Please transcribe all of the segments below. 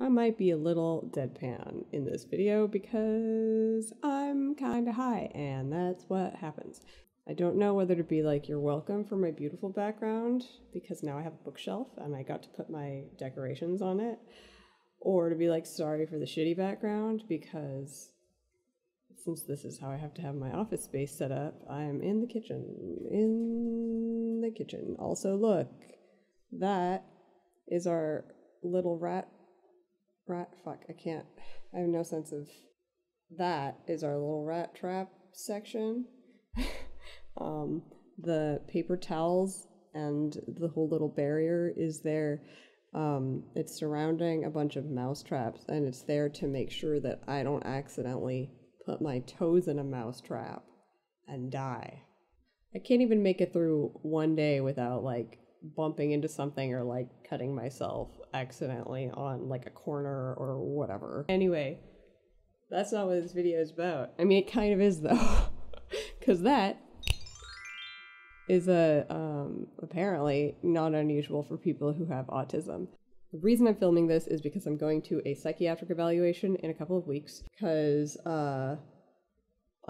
I might be a little deadpan in this video because I'm kinda high, and that's what happens. I don't know whether to be like, you're welcome for my beautiful background, because now I have a bookshelf and I got to put my decorations on it, or to be like, sorry for the shitty background, because since this is how I have to have my office space set up, I'm in the kitchen. In the kitchen. Also, look, that is our little fuck, I have no sense of, that is our little rat trap section. The paper towels and the whole little barrier is there. It's surrounding a bunch of mouse traps, and it's there to make sure that I don't accidentally put my toes in a mouse trap and die. I can't even make it through one day without like bumping into something or like cutting myself accidentally on like a corner or whatever. Anyway, that's not what this video is about. I mean, it kind of is though, because that is apparently not unusual for people who have autism. The reason I'm filming this is because I'm going to a psychiatric evaluation in a couple of weeks, because I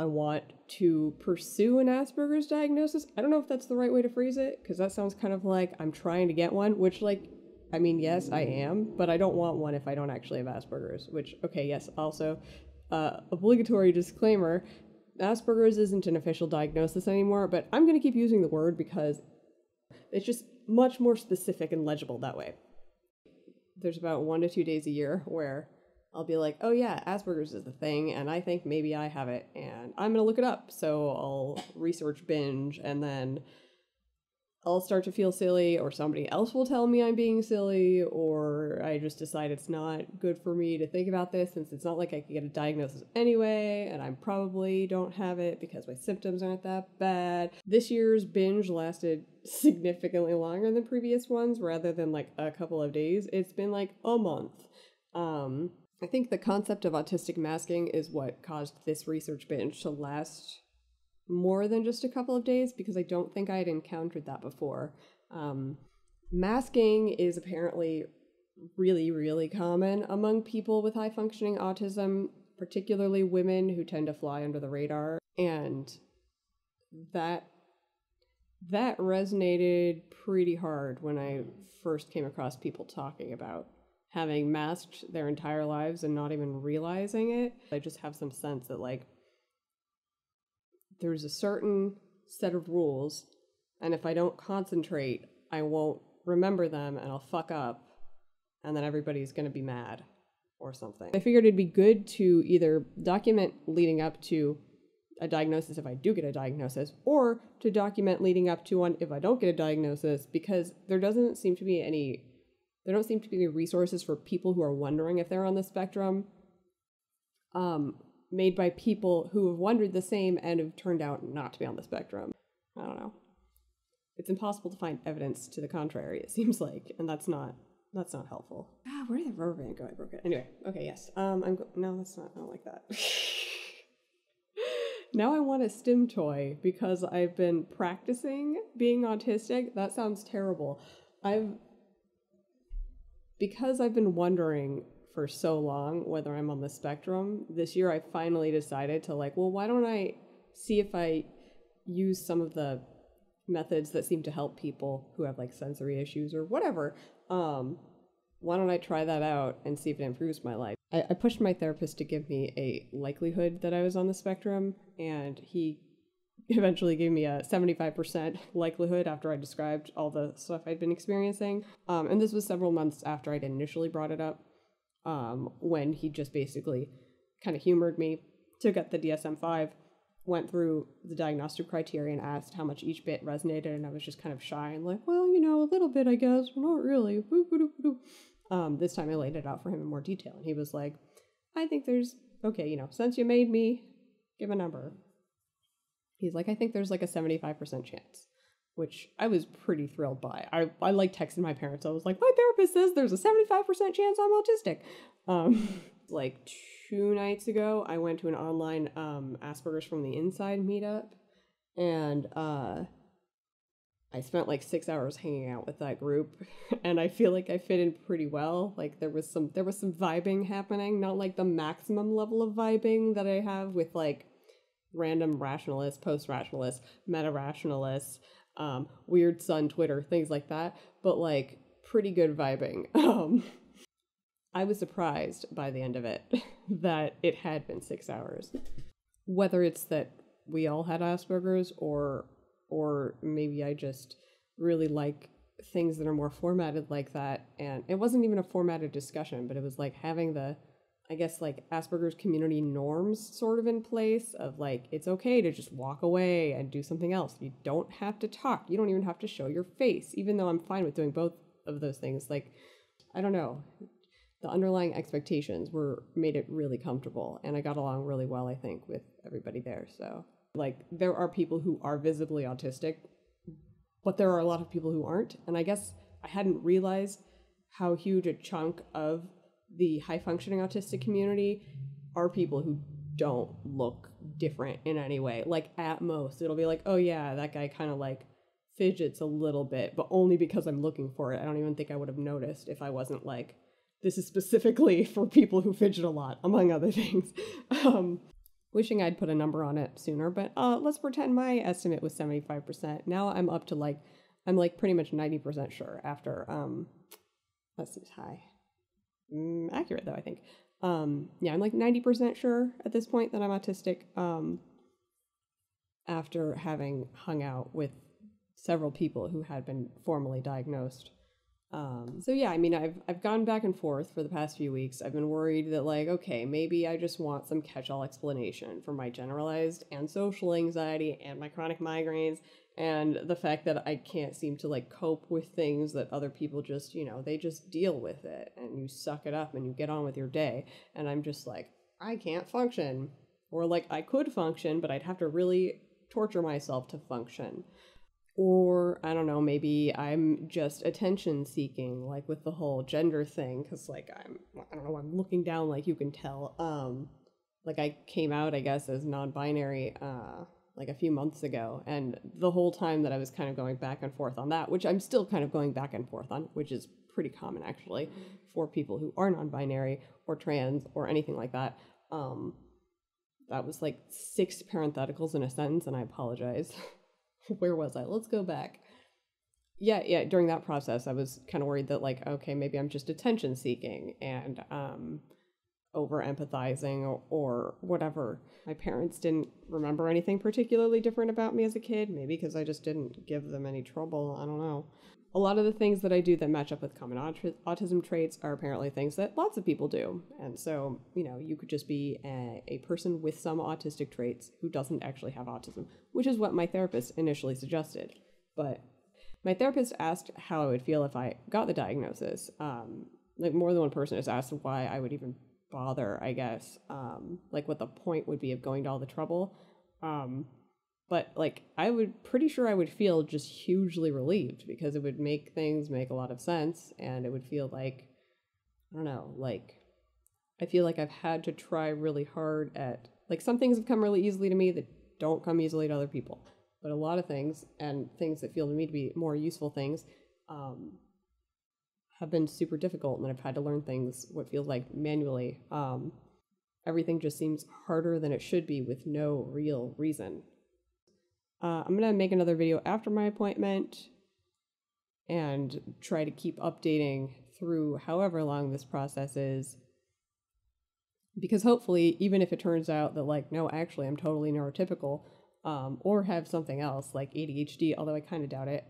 want to pursue an Asperger's diagnosis. I don't know if that's the right way to phrase it, because that sounds kind of like I'm trying to get one, which, like, I mean, yes, I am, but I don't want one if I don't actually have Asperger's, which, okay, yes, also, obligatory disclaimer, Asperger's isn't an official diagnosis anymore, but I'm going to keep using the word because it's just much more specific and legible that way. There's about 1 to 2 days a year where I'll be like, oh yeah, Asperger's is the thing, and I think maybe I have it, and I'm gonna look it up. So I'll research binge, and then I'll start to feel silly, or somebody else will tell me I'm being silly, or I just decide it's not good for me to think about this, since it's not like I could get a diagnosis anyway, and I probably don't have it because my symptoms aren't that bad. This year's binge lasted significantly longer than previous ones, rather than like a couple of days. It's been like a month. I think the concept of autistic masking is what caused this research binge to last more than just a couple of days, because I don't think I had encountered that before. Masking is apparently really, really common among people with high-functioning autism, particularly women who tend to fly under the radar, and that resonated pretty hard when I first came across people talking about having masked their entire lives and not even realizing it. I just have some sense that, like, there's a certain set of rules, and if I don't concentrate, I won't remember them, and I'll fuck up, and then everybody's gonna be mad or something. I figured it'd be good to either document leading up to a diagnosis if I do get a diagnosis, or to document leading up to one if I don't get a diagnosis, because there don't seem to be any resources for people who are wondering if they're on the spectrum, made by people who have wondered the same and have turned out not to be on the spectrum. I don't know. It's impossible to find evidence to the contrary, it seems like, and that's not helpful. Where did the rubber band go? I broke it. Anyway, okay, yes. No, that's not, I don't like that. Now I want a stim toy because I've been practicing being autistic. That sounds terrible. Because I've been wondering for so long whether I'm on the spectrum, this year I finally decided to, like, well, why don't I see if I use some of the methods that seem to help people who have like sensory issues or whatever. Why don't I try that out and see if it improves my life? I pushed my therapist to give me a likelihood that I was on the spectrum, and he eventually gave me a 75% likelihood after I described all the stuff I'd been experiencing. And this was several months after I'd initially brought it up, when he just basically kind of humored me, took up the DSM-5, went through the diagnostic criteria and asked how much each bit resonated, and I was just kind of shy and like, well, you know, a little bit, I guess, but not really. This time I laid it out for him in more detail, and he was like, I think there's, okay, you know, since you made me give a number, he's like, I think there's like a 75% chance, which I was pretty thrilled by. I like texted my parents. I was like, my therapist says there's a 75% chance I'm autistic. Like 2 nights ago, I went to an online Aspergers from the Inside meetup, and I spent like 6 hours hanging out with that group, and I feel like I fit in pretty well. Like there was some vibing happening, not like the maximum level of vibing that I have with like random rationalists, post-rationalists, meta-rationalists, weird sun Twitter, things like that, but like pretty good vibing. I was surprised by the end of it that it had been 6 hours. Whether it's that we all had Aspergers or maybe I just really like things that are more formatted like that. And it wasn't even a formatted discussion, but it was like having the, I guess, like Asperger's community norms sort of in place of like, it's okay to just walk away and do something else. You don't have to talk. You don't even have to show your face, even though I'm fine with doing both of those things. Like, I don't know. The underlying expectations made it really comfortable, and I got along really well, I think, with everybody there. So like there are people who are visibly autistic, but there are a lot of people who aren't. And I guess I hadn't realized how huge a chunk of the high functioning autistic community are people who don't look different in any way. Like at most, it'll be like, oh yeah, that guy kind of like fidgets a little bit, but only because I'm looking for it. I don't even think I would have noticed if I wasn't like, this is specifically for people who fidget a lot, among other things. Wishing I'd put a number on it sooner, but let's pretend my estimate was 75%. Now I'm up to like, I'm like pretty much 90% sure after, that seems high. Accurate though, I think. Yeah, I'm like 90% sure at this point that I'm autistic, after having hung out with several people who had been formally diagnosed. So yeah, I mean, I've gone back and forth for the past few weeks. I've been worried that like, okay, maybe I just want some catch-all explanation for my generalized and social anxiety and my chronic migraines and the fact that I can't seem to like cope with things that other people just, you know, they just deal with it and you suck it up and you get on with your day. And I'm just like, I can't function. Or like I could function, but I'd have to really torture myself to function. Or, I don't know, maybe I'm just attention seeking, like with the whole gender thing, because like I don't know, I'm looking down like you can tell. Like I came out, I guess, as non-binary like a few months ago, and the whole time that I was kind of going back and forth on that, which I'm still kind of going back and forth on, which is pretty common actually for people who are non-binary or trans or anything like that. That was like 6 parentheticals in a sentence, and I apologize. Where was I? Let's go back. Yeah, during that process, I was kind of worried that, like, okay, maybe I'm just attention seeking and over empathizing or whatever. My parents didn't remember anything particularly different about me as a kid, maybe because I just didn't give them any trouble. I don't know. A lot of the things that I do that match up with common autism traits are apparently things that lots of people do. And so, you know, you could just be a person with some autistic traits who doesn't actually have autism, which is what my therapist initially suggested. But my therapist asked how I would feel if I got the diagnosis. Like more than one person has asked why I would even bother, I guess. Like what the point would be of going to all the trouble. But like pretty sure I would feel just hugely relieved because it would make things make a lot of sense, and it would feel like, I don't know, like I feel like I've had to try really hard at, like some things have come really easily to me that don't come easily to other people, but a lot of things and things that feel to me to be more useful things have been super difficult, and I've had to learn things what feels like manually. Everything just seems harder than it should be with no real reason. I'm going to make another video after my appointment and try to keep updating through however long this process is. Because hopefully, even if it turns out that, like, no, actually, I'm totally neurotypical, or have something else like ADHD, although I kind of doubt it,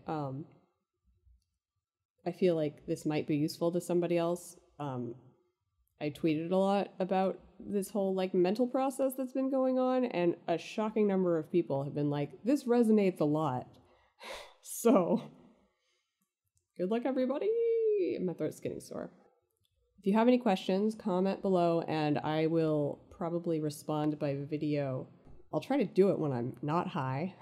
I feel like this might be useful to somebody else. I tweeted a lot about this whole like mental process that's been going on, and a shocking number of people have been like, this resonates a lot. So good luck, everybody. My throat's getting sore. If you have any questions, comment below and I will probably respond by video. I'll try to do it when I'm not high.